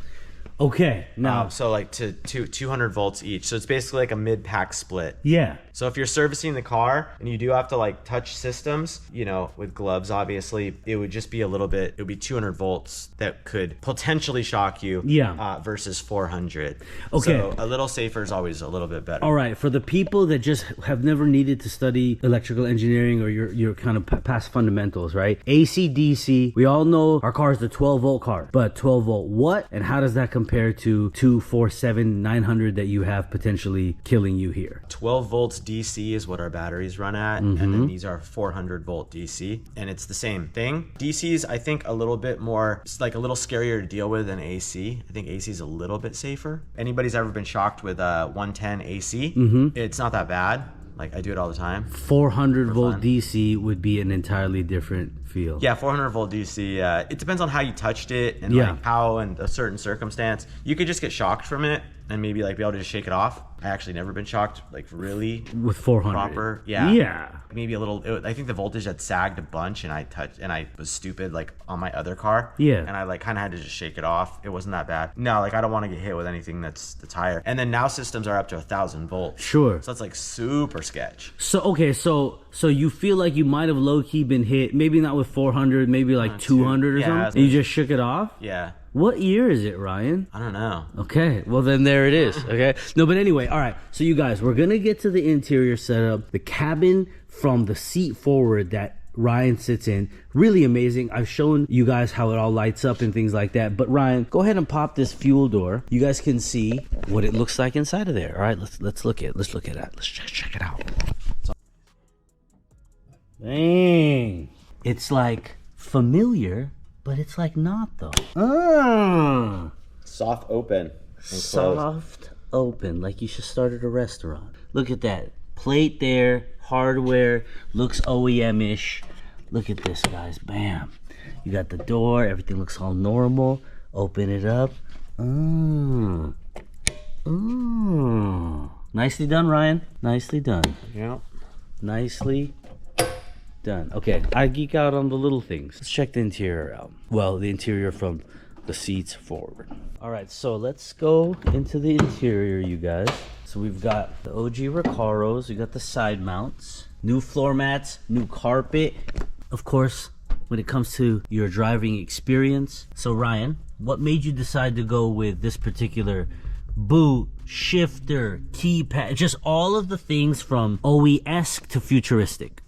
Okay, now so like to 200 volts each. So it's basically like a mid-pack split. Yeah. So if you're servicing the car and you do have to like touch systems, you know, with gloves, obviously, it would just be it would be 200 volts that could potentially shock you. Yeah. Versus 400. Okay. So a little safer is always a little bit better. All right. For the people that just have never needed to study electrical engineering, or you're kind of past fundamentals, right? AC, DC, we all know our car is the 12 volt car, but 12 volt what? And how does that compare to 2, 4, 7, 900 that you have potentially killing you here? 12 volts DC is what our batteries run at, and then these are 400 volt DC, and it's the same thing. DC is, I think, a little bit more, it's like a little scarier to deal with than AC. I think AC is a little bit safer. Anybody's ever been shocked with a 110 AC, it's not that bad. Like, I do it all the time. 400 volt DC would be an entirely different feel. Yeah, 400 volt DC. It depends on how you touched it, and like how, in a certain circumstance, you could just get shocked from it and maybe like be able to just shake it off. I actually never been shocked like really with 400 proper. Yeah. Maybe a little. I think the voltage had sagged a bunch, and I was stupid like on my other car. Yeah. And I like kind of had to just shake it off. It wasn't that bad. No, like I don't want to get hit with anything that's higher. And then now systems are up to 1,000 volts. Sure. So that's like super sketch. So okay, so you feel like you might have low key been hit, maybe not with 400, maybe like 200 or something. And you just shook it off. Yeah. What year is it, Ryan? I don't know. Okay, well then there it is. Okay, no, but anyway, all right. So you guys, we're gonna get to the interior setup, the cabin from the seat forward that Ryan sits in. Really amazing. I've shown you guys how it all lights up and things like that. But Ryan, go ahead and pop this fuel door. You guys can see what it looks like inside of there. All right, let's look at that. Let's check it out. Dang, it's like familiar, but it's like not though. Soft open. Soft open, like you should start at a restaurant. Look at that plate there, hardware, looks OEM-ish. Look at this, guys. Bam. You got the door, everything looks all normal. Open it up. Nicely done, Ryan. Nicely done. Yeah. Nicely done. Okay, I geek out on the little things. Let's check the interior out. Well, the interior from the seats forward. All right, so let's go into the interior, you guys. So we've got the OG Recaros, we got the side mounts, new floor mats, new carpet. Of course, when it comes to your driving experience. So Ryan, what made you decide to go with this particular boot, shifter, keypad, just all of the things from OE-esque to futuristic?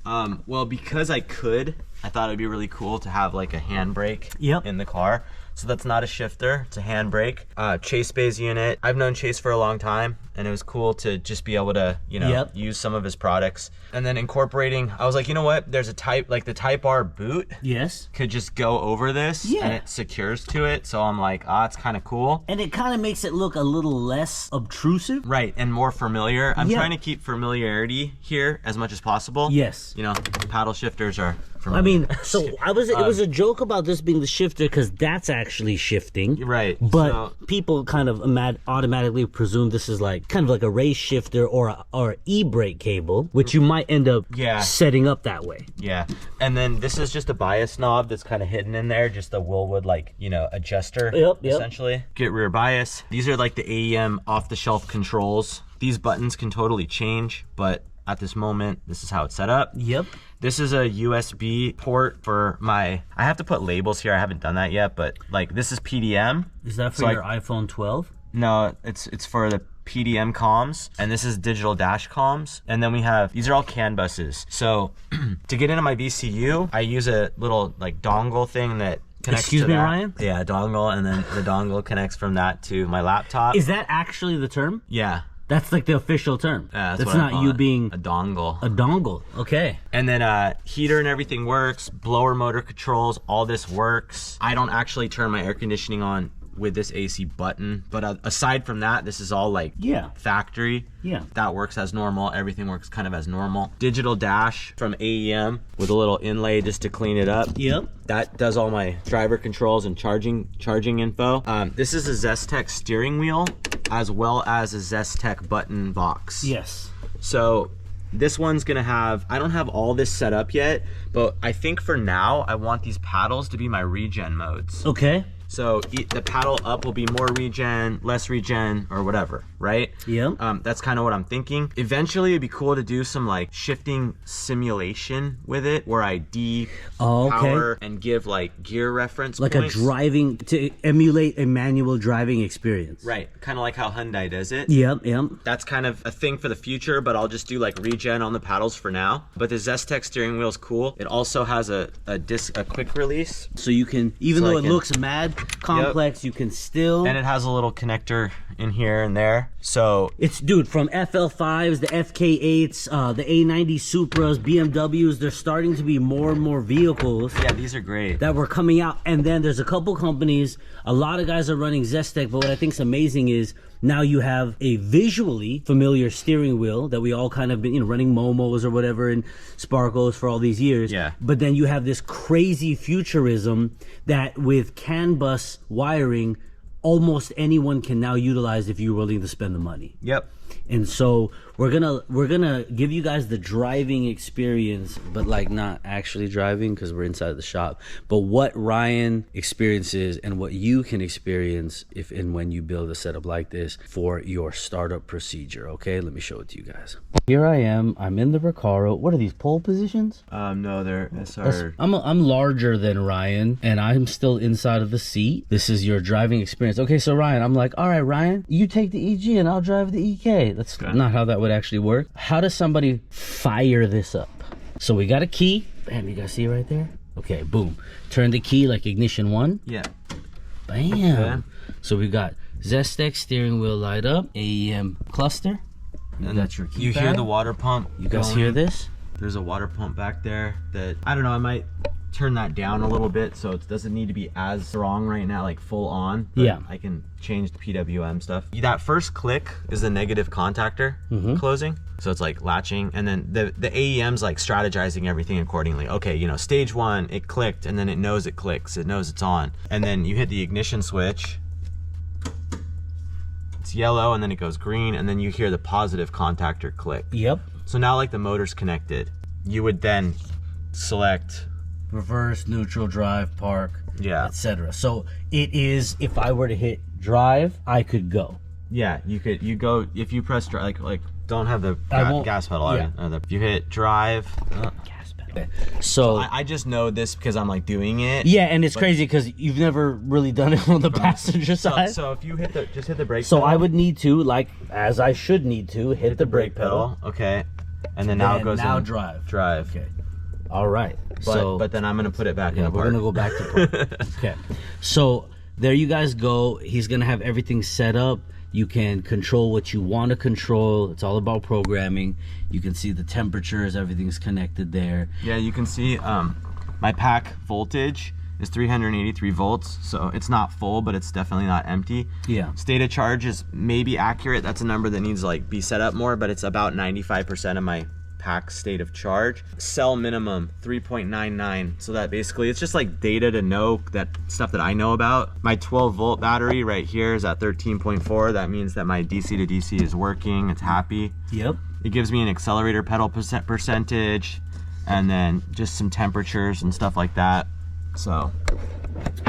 Well, because I could I thought it'd be really cool to have like a handbrake in the car. So that's not a shifter, it's a handbrake. Chase Bay's unit. I've known Chase for a long time, and it was cool to just be able to, you know, use some of his products. And then incorporating, I was like, you know what? There's a type, like the Type R boot. Yes. Could just go over this, and it secures to it. So I'm like, it's kind of cool. And it kind of makes it look a little less obtrusive. Right, and more familiar. I'm trying to keep familiarity here as much as possible. Yes. You know, paddle shifters are familiar. I mean, so it was a joke about this being the shifter because that's actually shifting. Right. But people kind of automatically presume this is like kind of like a race shifter or e-brake cable, which you might end up setting up that way. Yeah. And then this is just a bias knob that's kind of hidden in there, just a Willwood, like, you know, adjuster, essentially. Get rear bias. These are like the AEM off-the-shelf controls. These buttons can totally change, but at this moment, this is how it's set up. Yep. This is a USB port for my, I have to put labels here. I haven't done that yet, but like this is PDM. Is that for your iPhone 12? No, it's for the PDM comms, and this is digital dash comms. And then we have, these are all CAN buses. So to get into my VCU, I use a little like dongle thing that connects Excuse to me, that. Ryan? Yeah, dongle, and then the dongle connects from that to my laptop. Is that actually the term? Yeah. That's like the official term. Yeah, that's not you being a dongle. A dongle, okay. And then heater and everything works, blower motor controls, all this works. I don't actually turn my air conditioning on with this AC button, but aside from that, this is all like factory. Yeah. That works as normal. Everything works kind of as normal. Digital dash from AEM with a little inlay just to clean it up. Yep. That does all my driver controls and charging info. This is a Zestec steering wheel as well as a Zestec button box. Yes. So this one's gonna have, I don't have all this set up yet, but I think for now, I want these paddles to be my regen modes. Okay. So the paddle up will be more regen, less regen, or whatever, right? Yeah. That's kind of what I'm thinking. Eventually, it'd be cool to do some like shifting simulation with it, where I power and give like gear reference like points. A driving, to emulate a manual driving experience. Right, kind of like how Hyundai does it. Yep, yep. That's kind of a thing for the future, but I'll just do like regen on the paddles for now. But the Zestec steering wheel is cool. It also has a quick release. So you can, even though it looks mad complex, you can still, and it has a little connector in here and there. So it's, dude, from FL5s, the FK8s, the A90 Supras, BMWs, there's starting to be more and more vehicles. Yeah, these are great. That were coming out. And then there's a couple companies, a lot of guys are running Zestec, but what I think is amazing is now you have a visually familiar steering wheel that we all kind of been, you know, running Momos or whatever and Sparkos for all these years. Yeah. But then you have this crazy futurism that with CAN bus wiring, almost anyone can now utilize if you're willing to spend the money. Yep. And so we're gonna give you guys the driving experience, but like not actually driving because we're inside the shop, but what Ryan experiences and what you can experience if and when you build a setup like this for your startup procedure. Okay, let me show it to you guys. Here I am. I'm in the Recaro. What are these, pole positions? No, they're SR. I'm larger than Ryan, and I'm still inside of the seat. This is your driving experience. Okay, so Ryan, I'm like, all right, Ryan, you take the EG and I'll drive the EK. That's not how that would actually work. How does somebody fire this up? So we got a key. Bam, you guys see it right there? Okay, boom. Turn the key like ignition 1. Yeah. Bam. Okay. So we got Zestec steering wheel light up, AEM cluster. And that's your key. You hear the water pump. You guys hear this? There's a water pump back there that, I don't know, I might turn that down a little bit so it doesn't need to be as strong right now, like full on. Yeah. I can change the PWM stuff. That first click is the negative contactor closing. So it's like latching, and then the AEM's like strategizing everything accordingly. Okay, you know, stage 1, it clicked, and then it knows it clicks, it knows it's on. And then you hit the ignition switch. It's yellow, and then it goes green, and then you hear the positive contactor click. Yep. So now like the motor's connected. You would then select reverse, neutral, drive, park, etc. So it is, if I were to hit drive, I could go. Yeah, you could. You go, if you press drive, like don't have the gas pedal. Yeah. If you hit drive, gas pedal. So I just know this because I'm like doing it. Yeah, and it's crazy because you've never really done it on the passenger side. So if you just hit the brake pedal. So I would need to, like, as I should need to, hit the brake pedal. Okay. And then now it goes now in. drive. Drive. Okay. All right. But then I'm gonna put it back in the park. We're gonna go back to park. Okay. So there you guys go. He's gonna have everything set up. You can control what you want to control. It's all about programming. You can see the temperatures, everything's connected there. Yeah, you can see my pack voltage is 383 volts, so it's not full, but it's definitely not empty. Yeah. State of charge is maybe accurate. That's a number that needs to like be set up more, but it's about 95% of my pack state of charge. Cell minimum 3.99, so that basically it's just like data to know, that stuff that I know about. My 12 volt battery right here is at 13.4. that means that my DC to DC is working, it's happy. Yep. It gives me an accelerator pedal percentage, and then just some temperatures and stuff like that. So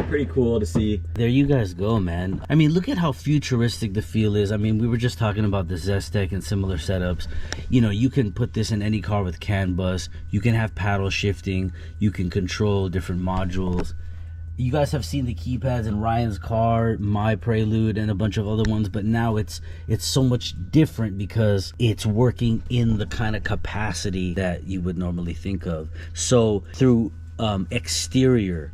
pretty cool to see. There you guys go, man. I mean, look at how futuristic the feel is. I mean, we were just talking about the Zestec and similar setups. You know, you can put this in any car with CAN bus. You can have paddle shifting. You can control different modules. You guys have seen the keypads in Ryan's car, my Prelude, and a bunch of other ones, but now it's so much different because it's working in the kind of capacity that you would normally think of. So through exterior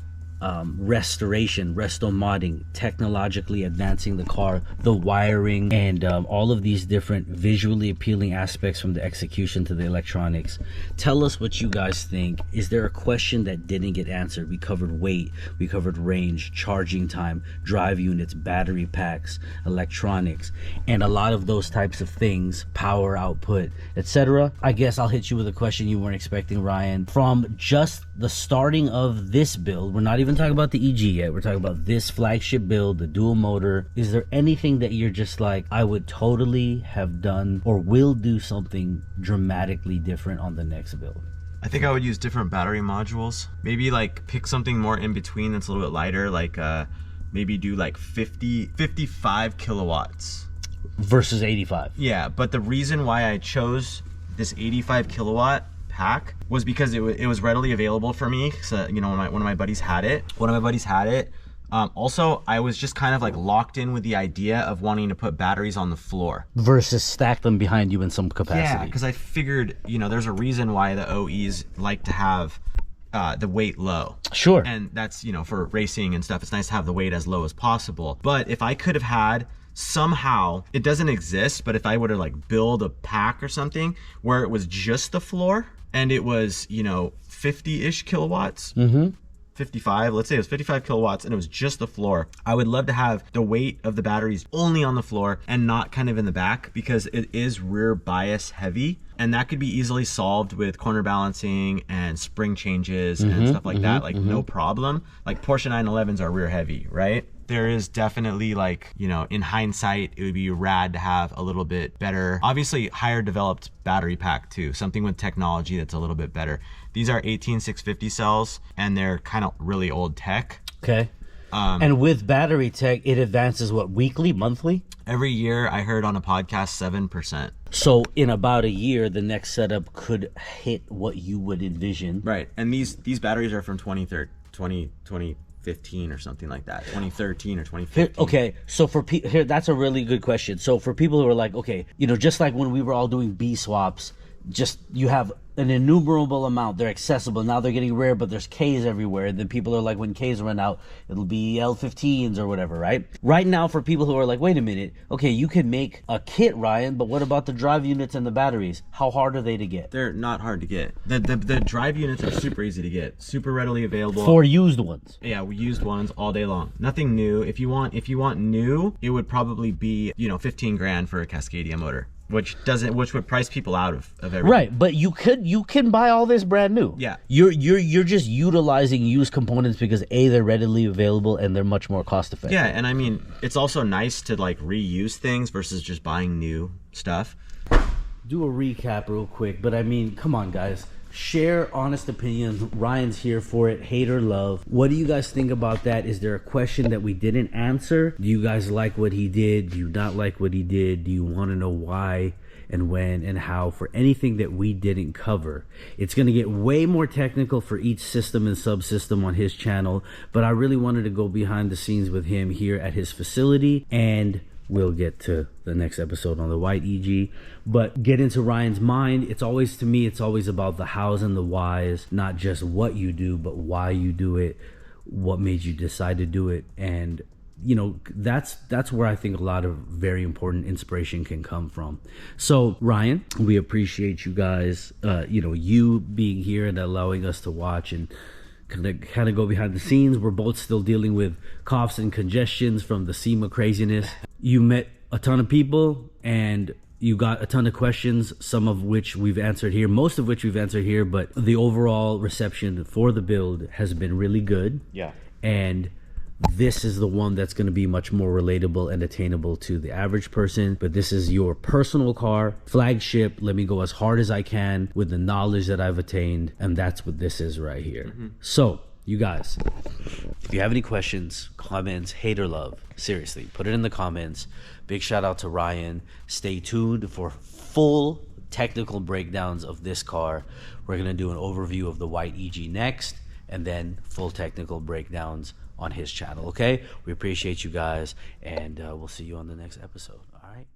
restoration, resto modding, technologically advancing the car, the wiring, and all of these different visually appealing aspects, from the execution to the electronics. Tell us what you guys think. Is there a question that didn't get answered? We covered weight, we covered range, charging time, drive units, battery packs, electronics, and a lot of those types of things, power output, etc. I guess I'll hit you with a question you weren't expecting, Ryan. From just the starting of this build, we're not even talking about the EG yet, we're talking about this flagship build, the dual motor. Is there anything that you're just like, I would totally have done or will do something dramatically different on the next build? I think I would use different battery modules. Maybe like pick something more in between that's a little bit lighter, like maybe do like 55 kilowatts versus 85. Yeah, but the reason why I chose this 85 kilowatt pack was because it was readily available for me. So, you know, one of my buddies had it. Also, I was just kind of like locked in with the idea of wanting to put batteries on the floor versus stack them behind you in some capacity. Yeah, because I figured, you know, there's a reason why the OEs like to have the weight low. Sure. And that's, you know, for racing and stuff, it's nice to have the weight as low as possible. But if I could have had somehow, it doesn't exist, but if I were to like build a pack or something where it was just the floor and it was, you know, 50-ish kilowatts, 55, let's say it was 55 kilowatts and it was just the floor, I would love to have the weight of the batteries only on the floor and not kind of in the back, because it is rear bias heavy, and that could be easily solved with corner balancing and spring changes and stuff like that, like no problem. Like Porsche 911s are rear heavy, right? There is definitely, like, you know, in hindsight, it would be rad to have a little bit better, obviously higher developed battery pack too, something with technology that's a little bit better. These are 18650 cells and they're kind of really old tech. Okay. And with battery tech, it advances what, weekly, monthly? Every year, I heard on a podcast, 7%. So in about a year, the next setup could hit what you would envision. Right. And these batteries are from 2015 or something like that, 2013 or 2015. Okay, so for here, that's a really good question. So for people who are like, okay, you know, just like when we were all doing B swaps, just you have an innumerable amount, they're accessible, now they're getting rare, but there's Ks everywhere, and then people are like, when Ks run out, it'll be L15s or whatever, right? Right now, for people who are like, wait a minute, okay, you can make a kit, Ryan, but what about the drive units and the batteries? How hard are they to get? They're not hard to get. The drive units are super easy to get, super readily available. For used ones? Yeah, we used ones all day long. Nothing new. If you want new, it would probably be, you know, 15 grand for a Cascadia motor, which would price people out of everything. Right, but you can buy all this brand new. Yeah. You're just utilizing used components because A, they're readily available and they're much more cost effective. Yeah, and I mean, it's also nice to like reuse things versus just buying new stuff. Do a recap real quick, but I mean, come on guys. Share honest opinions. Ryan's here for it, hate or love. What do you guys think about that? Is there a question that we didn't answer? Do you guys like what he did? Do you not like what he did? Do you want to know why and when and how for anything that we didn't cover? It's going to get way more technical for each system and subsystem on his channel, but I really wanted to go behind the scenes with him here at his facility and we'll get to the next episode on the white EG. But get into Ryan's mind. It's always, to me, it's always about the hows and the whys, not just what you do, but why you do it, what made you decide to do it. And you know, that's where I think a lot of very important inspiration can come from. So Ryan, we appreciate you guys, you know, you being here and allowing us to watch and kind of go behind the scenes. We're both still dealing with coughs and congestions from the SEMA craziness. You met a ton of people and you got a ton of questions, some of which we've answered here, most of which we've answered here, but the overall reception for the build has been really good. Yeah. And this is the one that's going to be much more relatable and attainable to the average person. But this is your personal car, flagship. Let me go as hard as I can with the knowledge that I've attained. And that's what this is right here. So you guys, if you have any questions, comments, hate or love, seriously, put it in the comments. Big shout out to Ryan. Stay tuned for full technical breakdowns of this car. We're going to do an overview of the white EG next, and then full technical breakdowns on his channel. Okay, we appreciate you guys, and we'll see you on the next episode. All right.